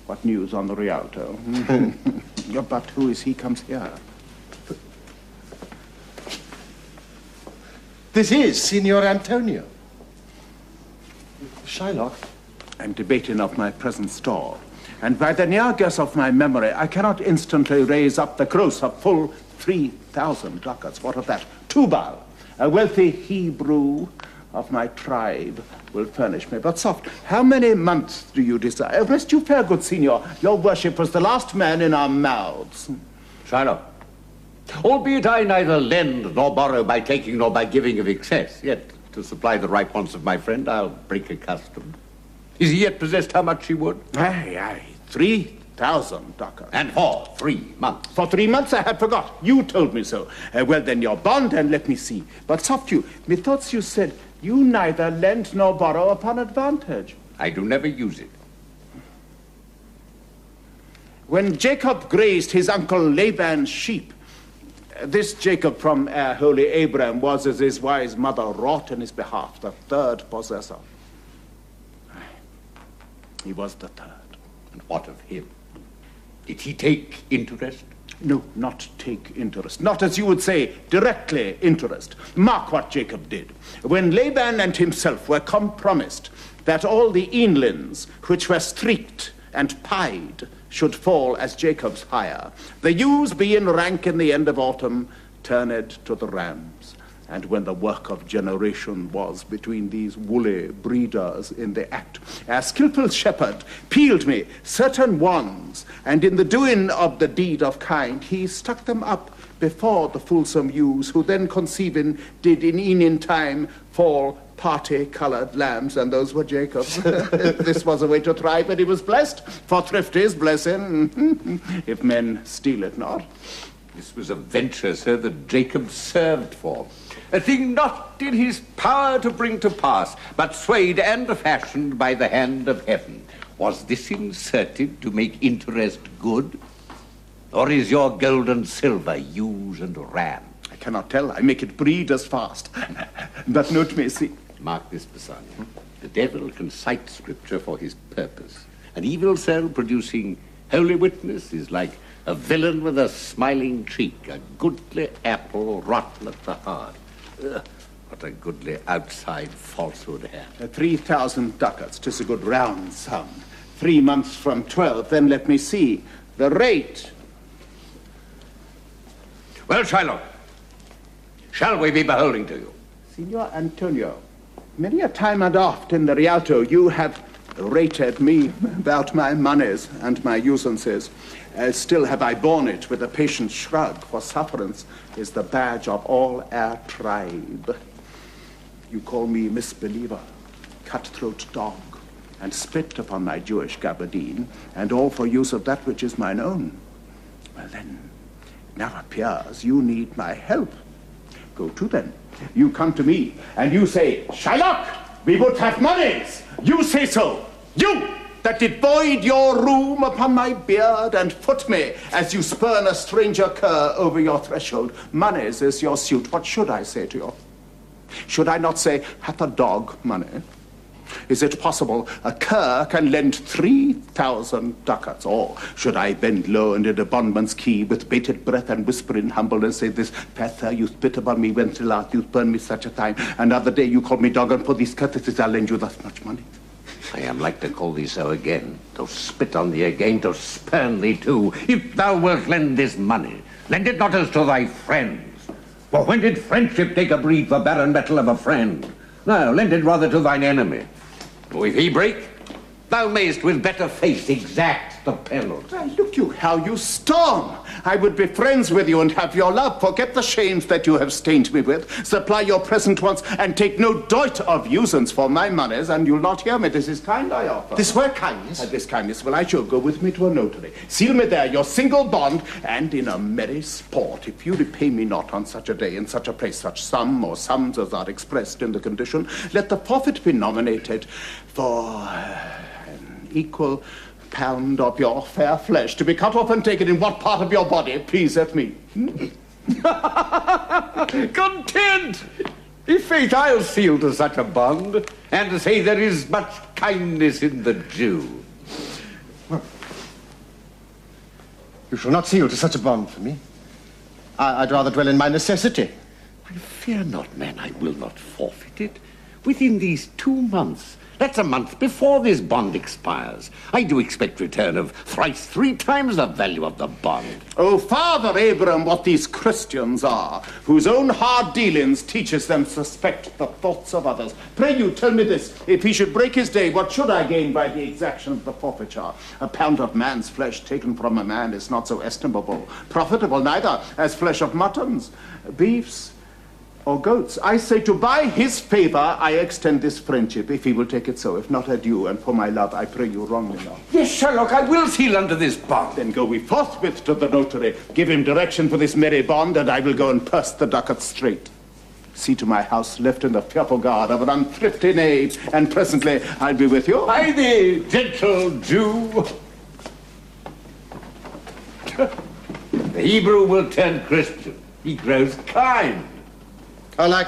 What news on the Rialto? But who is he comes here? This is Signor Antonio. Shylock. I'm debating of my present store, and by the near guess of my memory, I cannot instantly raise up the gross of full 3,000 ducats. What of that? Tubal, a wealthy Hebrew of my tribe, will furnish me. But soft, how many months do you desire? Rest you fair, good signor. Your worship was the last man in our mouths. Shylock, albeit I neither lend nor borrow by taking nor by giving of excess, yet to supply the ripe wants of my friend, I'll break a custom. Is he yet possessed how much he would? Aye, 3,000 ducats. And for 3 months. For 3 months I had forgot. You told me so. Well, then your bond, and let me see. But soft you, methought you said you neither lend nor borrow upon advantage. I do never use it. When Jacob grazed his uncle Laban's sheep, this Jacob from our holy Abraham was, as his wise mother wrought in his behalf, the third possessor. He was the third. And what of him? Did he take interest? No, not take interest. Not, as you would say, directly interest. Mark what Jacob did. When Laban and himself were compromised that all the eanlings which were streaked and pied should fall as Jacob's hire, the ewes being rank in the end of autumn turned to the rams. And when the work of generation was between these woolly breeders in the act, a skillful shepherd peeled me certain wands, and in the doing of the deed of kind, he stuck them up before the fulsome ewes, who then conceiving did in e'en time fall party-colored lambs, and those were Jacob's. This was a way to thrive, and he was blessed, for thrift is blessing, if men steal it not. This was a venture, sir, that Jacob served for. A thing not in his power to bring to pass, but swayed and fashioned by the hand of heaven. Was this inserted to make interest good? Or is your gold and silver ewes and ram? I cannot tell. I make it breed as fast. But note me, see. Mark this, Bassanio. The devil can cite scripture for his purpose. An evil cell producing holy witness is like a villain with a smiling cheek, a goodly apple rotten at the heart. What a goodly outside falsehood hath. 3,000 ducats, 'tis a good round sum. 3 months from 12, then let me see. The rate. Well, Shylock, shall we be beholding to you? Signor Antonio, many a time and oft in the Rialto you have rated me about my monies and my usances. Still have I borne it with a patient shrug, for sufferance is the badge of all our tribe. You call me misbeliever, cutthroat dog, and spit upon my Jewish gabardine, and all for use of that which is mine own. Well then, it now appears you need my help. Go to then. You come to me, and you say, Shylock, we would have monies. You say so. You! That did void your room upon my beard and foot me as you spurn a stranger cur over your threshold. Monies is your suit. What should I say to you? Should I not say, hath a dog money? Is it possible a cur can lend 3,000 ducats? Or should I bend low and in a bondman's key with bated breath and whisper in humbleness, say this, fair sir, you spit upon me when till last you spurn me such a time. Another day you call me dog, and for these courtesies I'll lend you thus much money. I am like to call thee so again, to spit on thee again, to spurn thee too. If thou wilt lend this money, lend it not as to thy friends. For when did friendship take a breed for barren metal of a friend? No, lend it rather to thine enemy. For if he break, thou mayst with better face exact the penalty. Look you how you storm. I would be friends with you and have your love. Forget the shames that you have stained me with. Supply your present wants and take no doit of usance for my monies, and you'll not hear me. This is kind I offer. This were kindness? This kindness. Well, I shall go with me to a notary. Seal me there your single bond, and in a merry sport, if you repay me not on such a day, in such a place, such sum or sums as are expressed in the condition, let the forfeit be nominated for an equal pound of your fair flesh, to be cut off and taken in what part of your body pleaseth me. Content! I' faith, I'll seal to such a bond, and say there is much kindness in the Jew. You shall not seal to such a bond for me. I'd rather dwell in my necessity. Fear not, man, I will not forfeit it. Within these 2 months, that's a month before this bond expires, I do expect return of thrice 3 times the value of the bond. Oh, Father Abraham, what these Christians are, whose own hard dealings teaches them suspect the thoughts of others. Pray you, tell me this, if he should break his day, what should I gain by the exaction of the forfeiture? A pound of man's flesh taken from a man is not so estimable, profitable neither as flesh of muttons, beefs, or goats. I say, to buy his favor, I extend this friendship, if he will take it so. If not, adieu, and for my love, I pray you wrongly not. Yes, Sherlock, I will seal under this bond. Then go we forthwith to the notary, give him direction for this merry bond, and I will go and purse the ducat straight. See to my house left in the fearful guard of an unthrifty knave, and presently I'll be with you. By thee, gentle Jew. The Hebrew will turn Christian. He grows kind. I like